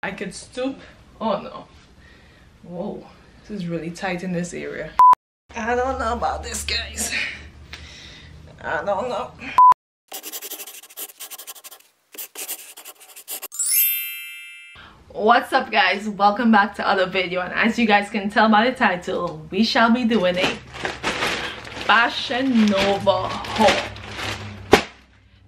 I could stoop. Oh no. Whoa, this is really tight in this area. I don't know about this, guys. I don't know. What's up, guys? Welcome back to another video, and as you guys can tell by the title, we shall be doing a Fashion Nova haul.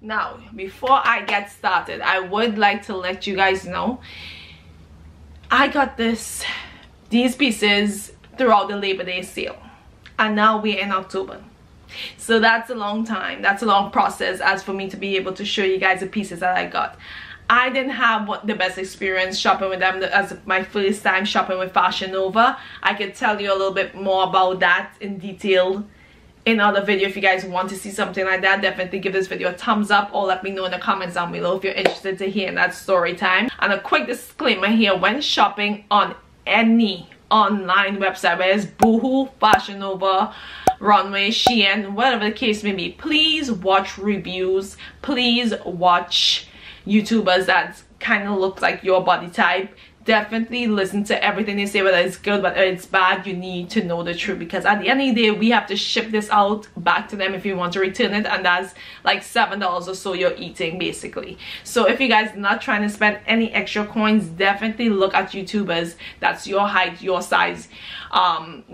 Now, before I get started, I would like to let you guys know I got these pieces throughout the Labor Day sale, and now we're in October. So that's a long time, that's a long process as for me to be able to show you guys the pieces that I got. I didn't have the best experience shopping with them as my first time shopping with Fashion Nova. I could tell you a little bit more about that in detail in another video. If you guys want to see something like that, definitely give this video a thumbs up or let me know in the comments down below if you're interested to hear that story time. And a quick disclaimer here: when shopping on any online website, whether it's Boohoo, Fashion Nova, Runway, Shein, whatever the case may be, please watch reviews, please watch YouTubers that kind of look like your body type. Definitely listen to everything they say, whether it's good, whether it's bad. You need to know the truth, because at the end of the day, we have to ship this out back to them if you want to return it, and that's like $7 or so you're eating basically. So if you guys are not trying to spend any extra coins, definitely look at YouTubers that's your height, your size,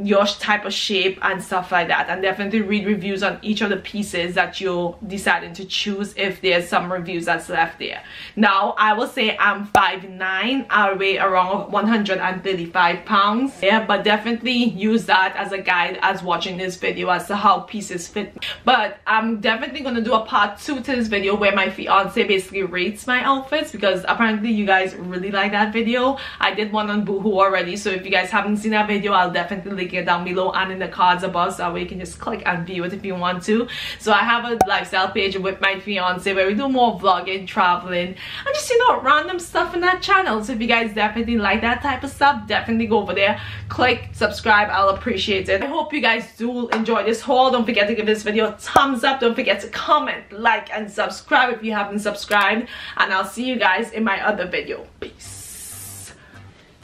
your type of shape and stuff like that, and definitely read reviews on each of the pieces that you're deciding to choose if there's some reviews that's left there. Now, I will say I'm 5'9", I weigh around 135 pounds. Yeah, but definitely use that as a guide as watching this video as to how pieces fit. But I'm definitely going to do a part 2 to this video where my fiance basically rates my outfits, because apparently you guys really like that video. I did one on Boohoo already, so if you guys haven't seen that video, I'll definitely link it down below and in the cards above, so that way you can just click and view it if you want to. So I have a lifestyle page with my fiance where we do more vlogging, traveling, and just, you know, random stuff in that channel. So if you guys definitely like that type of stuff, definitely go over there, click subscribe, I'll appreciate it. I hope you guys do enjoy this haul. Don't forget to give this video a thumbs up, don't forget to comment, like and subscribe if you haven't subscribed, and I'll see you guys in my other video. Peace.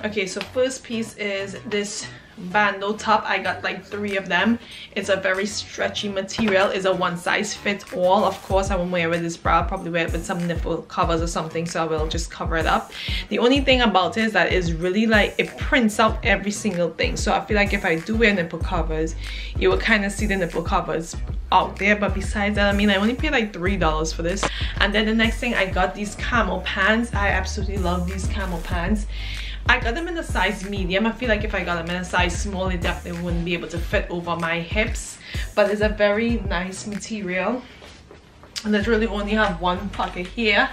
Okay, so first piece is this bandeau top. I got like 3 of them. It's a very stretchy material. It's a one size fits all. Of course, I won't wear it with this bra. I'll probably wear it with some nipple covers or something, so I will just cover it up. The only thing about it is that it's really like, it prints out every single thing, so I feel like if I do wear nipple covers, you will kind of see the nipple covers out there. But besides that, I mean, I only paid like $3 for this. And then the next thing, I got these camo pants. I absolutely love these camo pants. I got them in a size medium. I feel like if I got them in a size small, it definitely wouldn't be able to fit over my hips, but it's a very nice material. Literally only have one pocket here.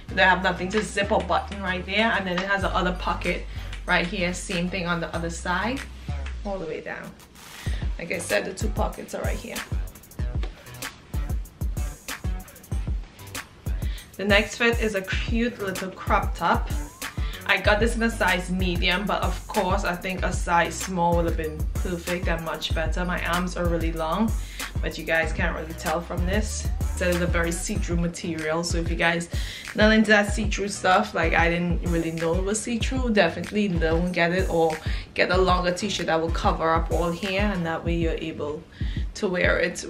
They have nothing to zip or button right there, and then it has the other pocket right here. Same thing on the other side, all the way down. Like I said, the 2 pockets are right here. The next fit is a cute little crop top. I got this in a size medium, but of course I think a size small would have been perfect and much better. My arms are really long, but you guys can't really tell from this. So it's a very see-through material, so if you guys not into that see-through stuff, like I didn't really know it was see-through, definitely don't get it, or get a longer t-shirt that will cover up all here, and that way you're able to wear it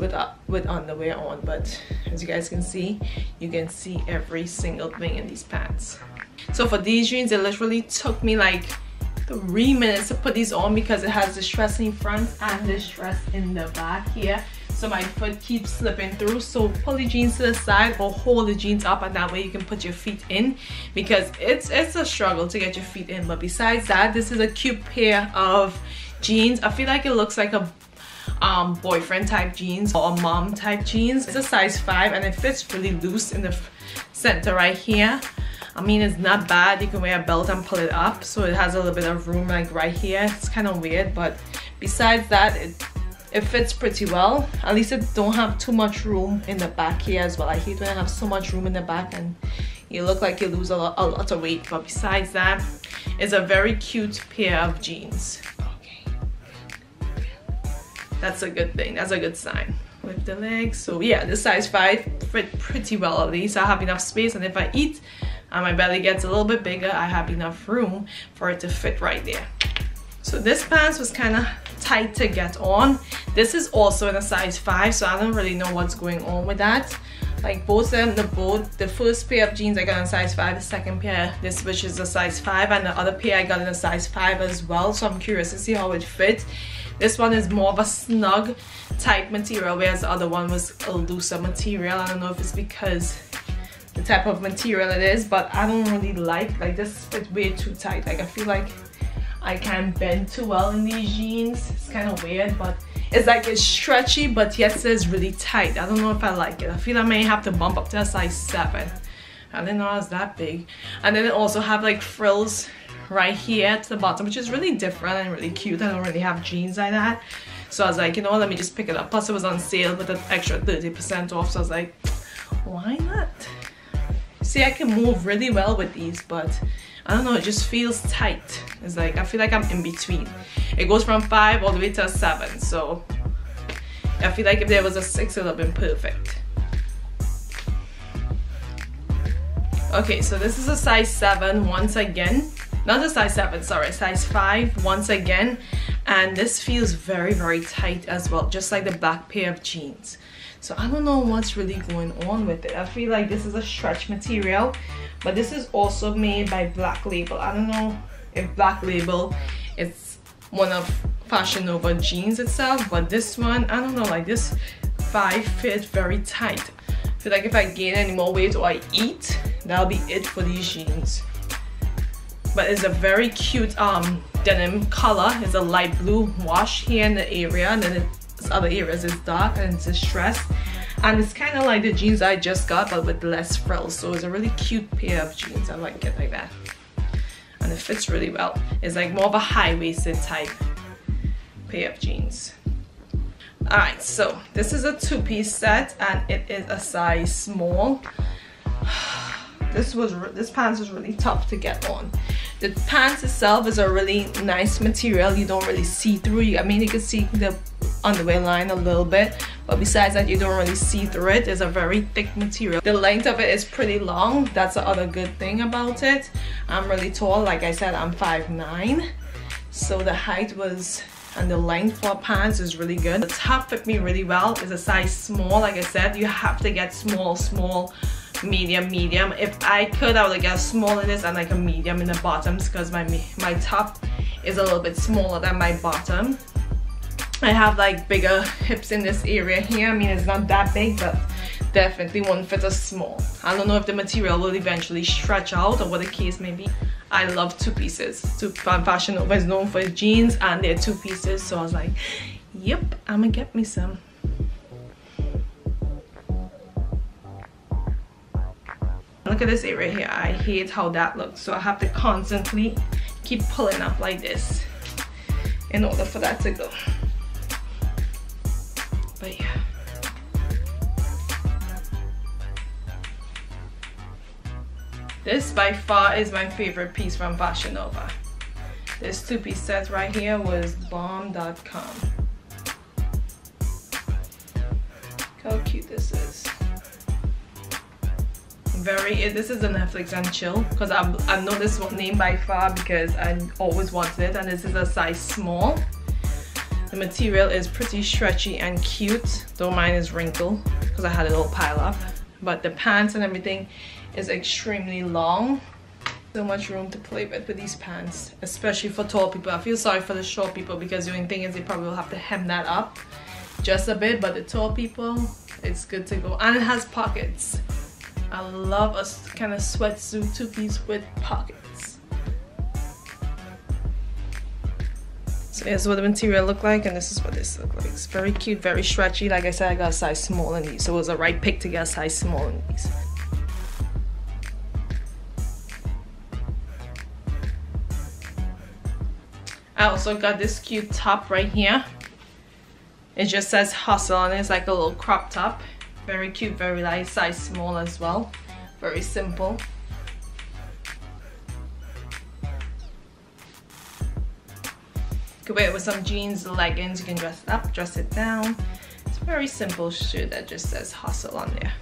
with underwear on. But as you guys can see, you can see every single thing in these pants. So for these jeans, it literally took me like 3 minutes to put these on, because it has the stress in front and the stress in the back here, so my foot keeps slipping through. So pull the jeans to the side or hold the jeans up, and that way you can put your feet in, because it's a struggle to get your feet in. But besides that, this is a cute pair of jeans. I feel like it looks like a boyfriend type jeans or a mom type jeans. It's a size 5 and it fits really loose in the center right here. I mean, it's not bad. You can wear a belt and pull it up, so it has a little bit of room like right here. It's kind of weird, but besides that, it fits pretty well. At least it don't have too much room in the back here as well. I hate when I have so much room in the back and you look like you lose a lot of weight. But besides that, it's a very cute pair of jeans. Okay, that's a good thing. That's a good sign with the legs. So yeah, the size 5 fit pretty well. At least I have enough space, and if I eat, and my belly gets a little bit bigger, I have enough room for it to fit right there. So this pants was kind of tight to get on. This is also in a size 5, so I don't really know what's going on with that. Like both of them, the first pair of jeans I got in size 5, the second pair, this which is a size 5, and the other pair I got in a size 5 as well. So I'm curious to see how it fits. This one is more of a snug type material, whereas the other one was a looser material. I don't know if it's because the type of material it is, but I don't really like this fits way too tight. Like I feel like I can't bend too well in these jeans. It's kind of weird, but it's like it's stretchy, but yet it's really tight. I don't know if I like it. I feel I may have to bump up to a size 7. I didn't know it was that big. And then it also have like frills right here at the bottom, which is really different and really cute. I don't really have jeans like that. So I was like, you know what, let me just pick it up. Plus it was on sale with an extra 30% off. So I was like, why not? See, I can move really well with these, but I don't know, it just feels tight. It's like, I feel like I'm in between. It goes from 5 all the way to a 7. So I feel like if there was a 6, it would have been perfect. Okay, so this is a size 7 once again. Not a size 7, sorry, size 5 once again. And this feels very, very tight as well, just like the black pair of jeans. So I don't know what's really going on with it. I feel like this is a stretch material, but this is also made by Black Label. I don't know if Black Label is one of Fashion Nova jeans itself, but this one, I don't know, like this 5 fits very tight. I feel like if I gain any more weight or I eat, that'll be it for these jeans. But it's a very cute denim color. It's a light blue wash here in the area, and then other areas is dark and it's distressed, and it's kind of like the jeans I just got but with less frills. So it's a really cute pair of jeans. I like it like that, and it fits really well. It's like more of a high-waisted type pair of jeans. Alright, so this is a 2-piece set and it is a size small. This pants was really tough to get on. The pants itself is a really nice material. You don't really see through. I mean, you can see the underwear line a little bit, but besides that, you don't really see through it. It's a very thick material. The length of it is pretty long. That's the other good thing about it. I'm really tall. Like I said, I'm 5'9", so the height was and the length for pants is really good. The top fit me really well. It's a size small. Like I said, you have to get small, medium. If I could, I would get a small in this and like a medium in the bottoms, because my top is a little bit smaller than my bottom. I have like bigger hips in this area here. I mean, it's not that big, but definitely won't fit a small. I don't know if the material will eventually stretch out or what the case may be. I love 2 pieces. Fashion Nova is known for its jeans and their 2 pieces, so I was like, yep, I'm gonna get me some. Look at this area here. I hate how that looks, so I have to constantly keep pulling up like this in order for that to go. But yeah. This by far is my favorite piece from Fashion Nova. This 2-piece set right here was bomb.com. Look how cute this is. This is a Netflix and chill, because I know this one name by far because I always wanted it, and this is a size small. The material is pretty stretchy and cute, though mine is wrinkled because I had it all piled up. But the pants and everything is extremely long. So much room to play with these pants, especially for tall people. I feel sorry for the short people because the only thing is they probably will have to hem that up just a bit, but the tall people, it's good to go. And it has pockets. I love a kind of sweatsuit 2-piece with pockets. So here's what the material look like, and this is what this look like. It's very cute, very stretchy. Like I said, I got a size small in these, so it was a right pick to get a size small in these. I also got this cute top right here. It just says hustle on it. It's like a little crop top. Very cute, very light, size small as well. Very simple. You can wear it with some jeans, leggings. You can dress it up, dress it down. It's a very simple shirt that just says hustle on there.